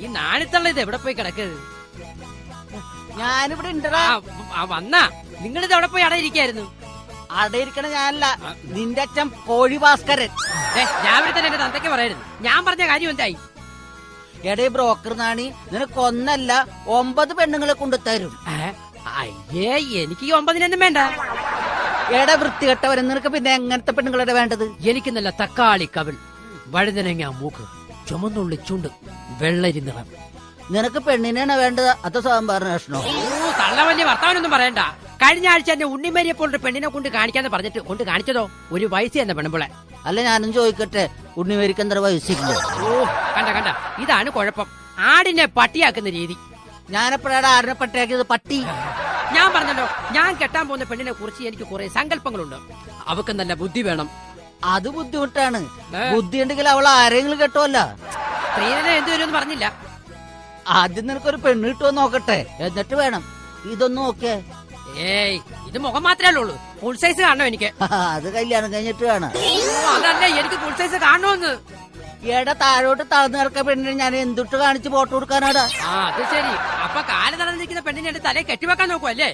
ഈ നാണിത്തള്ള ഇത് എവിടെ പോയി കിടക്ക്? ഞാനിവിടെ ഉണ്ടടാ. വന്നാ നിങ്ങളിത് എവിടെ പോയി അടയിരിക്കായിരുന്നു? അടയിരിക്കണ ഞാനല്ല, നിന്റെ അച്ഛൻ കോഴി ഭാസ്കരൻ. രാവിലെ തന്നെ എന്റെ തന്തയ്ക്ക് പറയായിരുന്നു. ഞാൻ പറഞ്ഞ കാര്യം എന്തായി? എടേ ബ്രോക്കർ നാണി, നിനക്ക് ഒന്നല്ല 9 പെണ്ണുങ്ങളെ കൊണ്ടുതരും. അയ്യേ, എനിക്ക് ഈ 9 വേണ്ട. എടാ വൃത്തികെട്ടവരെ, നിനക്ക് പിന്നെ എങ്ങനത്തെ പെണ്ണുങ്ങളെ വേണ്ടത്? എനിക്ക് നല്ല തക്കാളി കവിൾ, വഴുതനങ്ങ മൂക്ക്, ചുമന്നുള്ളി ചുണ്ട്, വെള്ളരി നിറം. നിനക്ക് പെണ്ണിനാണ് വേണ്ടത് അതോ സാമ്പാറിന് കഷ്ണോ? തള്ള വലിയ വർത്തമാനൊന്നും പറയണ്ട. കഴിഞ്ഞ ആഴ്ച എന്നെ ഉണ്ണിമേരിയെപ്പോലൊരു പെണ്ണിനെ കൊണ്ട് കാണിക്കാന്ന് പറഞ്ഞിട്ട് കൊണ്ട് കാണിച്ചതോ ഒരു വയസ്സ് എന്ന പെണ്ണുമ്പിളെ. അല്ല, ഞാനും ചോദിക്കട്ടെ, ഉണ്ണിമേരിക്ക് എന്താ വയസ്സില്ല? കണ്ട ഇതാണ് കുഴപ്പം, ആടിനെ പട്ടിയാക്കുന്ന രീതി. ഞാനെപ്പോഴാണ് ആടിനെ പട്ടിയാക്കിയത്? പട്ടി. ഞാൻ പറഞ്ഞല്ലോ, ഞാൻ കെട്ടാൻ പോകുന്ന പെണ്ണിനെ കുറിച്ച് എനിക്ക് കുറെ സങ്കല്പങ്ങളുണ്ട്. അവക്ക് നല്ല ബുദ്ധി വേണം. അത് ബുദ്ധിമുട്ടാണ്. ബുദ്ധി ഉണ്ടെങ്കിൽ അവൾ ആരെങ്കിലും കെട്ടുമല്ല. സ്ത്രീധനം എന്തുവരും പറഞ്ഞില്ല. ആദ്യം നിനക്കൊരു പെണ്ണ് കിട്ടുമോ നോക്കട്ടെ, എന്നിട്ട് വേണം. ഇതൊന്നും നോക്കേ. ഏയ്, ഇത് മുഖം മാത്രമേ ഉള്ളൂ. ഫുൾ സൈസ് കാണണോ എനിക്ക്? അത് കല്യാണം കഴിഞ്ഞിട്ട് വേണം. അതല്ല, എനിക്ക് ഫുൾ സൈസ് കാണണമെന്ന്. എടാ, താഴോട്ട് തളർന്നു കിടക്ക പെണ്ണിനെ ഞാൻ എന്തുട്ട് കാണിച്ച് ഫോട്ടോ കൊടുക്കാനാടാ? അത് ശരി. അപ്പൊ കാല് തളർന്ന് നിൽക്കുന്ന പെണ്ണിനെ എന്റെ തലയെ കെട്ടിവെക്കാൻ നോക്കുവല്ലേ?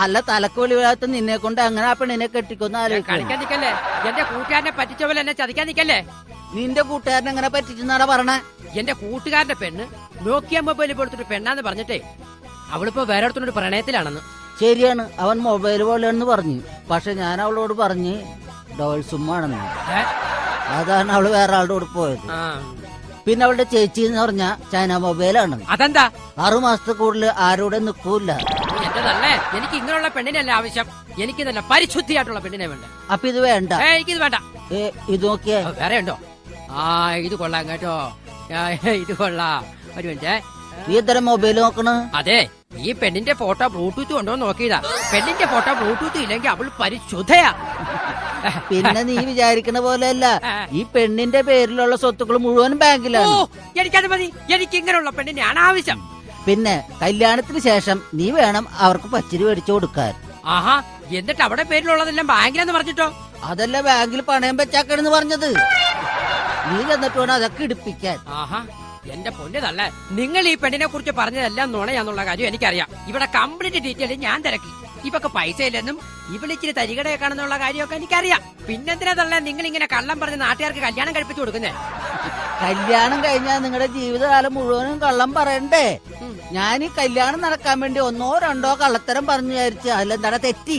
അല്ല, തലക്ക് വെളിവിടാത്ത നിന്നെ കൊണ്ട് അങ്ങനെ ആ പെണ്ണിനെ കെട്ടിക്കൊന്ന് കളിക്കാൻ നിക്കല്ലേ. എന്റെ കൂട്ടുകാരനെ പറ്റിച്ച പോലെ എന്നെ ചതിക്കാൻ നിക്കല്ലേ. നിന്റെ കൂട്ടുകാരൻ എങ്ങനെ പറ്റിച്ചെന്നാടാ പറഞ്ഞേ? എന്റെ കൂട്ടുകാരന്റെ പെണ്ണ് നോക്കിയ മൊബൈൽ പോലത്തെ പെണ്ണാന്ന് പറഞ്ഞിട്ടേ അവളിപ്പോ വേറെ അടുത്തോണ്ട് പ്രണയത്തിലാണെന്ന്. ശരിയാണ്, അവൻ മൊബൈൽ പോലെയാണെന്ന് പറഞ്ഞു. പക്ഷെ ഞാൻ അവളോട് പറഞ്ഞ് ഡബിൾ സുമ്മാണെന്ന്. അതാണ് അവള് വേറെ ആളുടെ കൂടെ പോയത്. പിന്നെ അവളുടെ ചേച്ചി എന്ന് പറഞ്ഞ ചൈന മൊബൈലാണ്. അതെന്താ? 6 മാസത്തെ കൂടുതൽ ആരോടെ നിൽക്കൂല. എന്റെതല്ലേ, എനിക്ക് ഇങ്ങനെയുള്ള പെണ്ണിനല്ല ആവശ്യം. എനിക്ക് നല്ല പരിശുദ്ധിയായിട്ടുള്ള പെണ്ണിനെ വേണ്ട. അപ്പൊ ഇത് വേണ്ട? എനിക്കിത് വേണ്ട. ഇത് നോക്കിയേ. വേറെ ഉണ്ടോ? ഇത് കൊള്ളാം കേട്ടോ, ഇത് കൊള്ളാം. ഒരു മിനിറ്റ്. നീ ഇത്തരം മൊബൈൽ നോക്കണ? അതെ, ഈ പെണ്ണിന്റെ ഫോട്ടോ ബ്ലൂടൂത്ത് ഉണ്ടോ നോക്കിയതാ. പെണ്ണിന്റെ ഫോട്ടോ ബ്ലൂടൂത്ത് ഇല്ലെങ്കിൽ അവൾ പരിശുദ്ധയാ. പിന്നെ നീ വിചാരിക്കണ പോലെയല്ല, ഈ പെണ്ണിന്റെ പേരിലുള്ള സ്വത്തുക്കൾ മുഴുവൻ ബാങ്കിലാണ്. എനിക്കത് മതി. എനിക്ക് ഇങ്ങനെയുള്ള പെണ്ണിനെയാണ് ആവശ്യം. പിന്നെ കല്യാണത്തിന് ശേഷം നീ വേണം അവർക്ക് പച്ചിരി മേടിച്ചു കൊടുക്കാൻ. ആഹാ, എന്നിട്ട് അവിടെ പേരിലുള്ളതെല്ലാം ബാങ്കിലെന്ന് പറഞ്ഞിട്ടോ? അതല്ല, ബാങ്കിൽ പണയം വെച്ചാക്കണെന്ന് പറഞ്ഞത്. നീ ചെന്നിട്ട് വേണം അതൊക്കെ ഇടിപ്പിക്കാൻ. ആഹാ, എന്റെ പൊന്നതല്ലേ, നിങ്ങൾ ഈ പെണ്ണിനെ കുറിച്ച് പറഞ്ഞതെല്ലാം നുണയാന്നുള്ള കാര്യം എനിക്കറിയാം. ഇവിടെ കംപ്ലീറ്റ് ഡീറ്റെയിൽ ഞാൻ തിരക്കി. ഇവക്ക് പൈസ ഇല്ലെന്നും ഇവളിച്ചിരി തരികടയൊക്കെയാണെന്നുള്ള കാര്യമൊക്കെ എനിക്കറിയാം. പിന്നെന്തിനാ നിങ്ങൾ ഇങ്ങനെ കള്ളം പറഞ്ഞ് നാട്ടുകാർക്ക് കല്യാണം കഴിപ്പിച്ചു കൊടുക്കുന്നേ? കല്യാണം കഴിഞ്ഞാൽ നിങ്ങളുടെ ജീവിതകാലം മുഴുവനും കള്ളം പറയണ്ടേ? ഞാൻ ഈ കല്യാണം നടക്കാൻ വേണ്ടി 1 2 കള്ളത്തരം പറഞ്ഞു വിചാരിച്ച അതിലെന്താണ് തെറ്റി?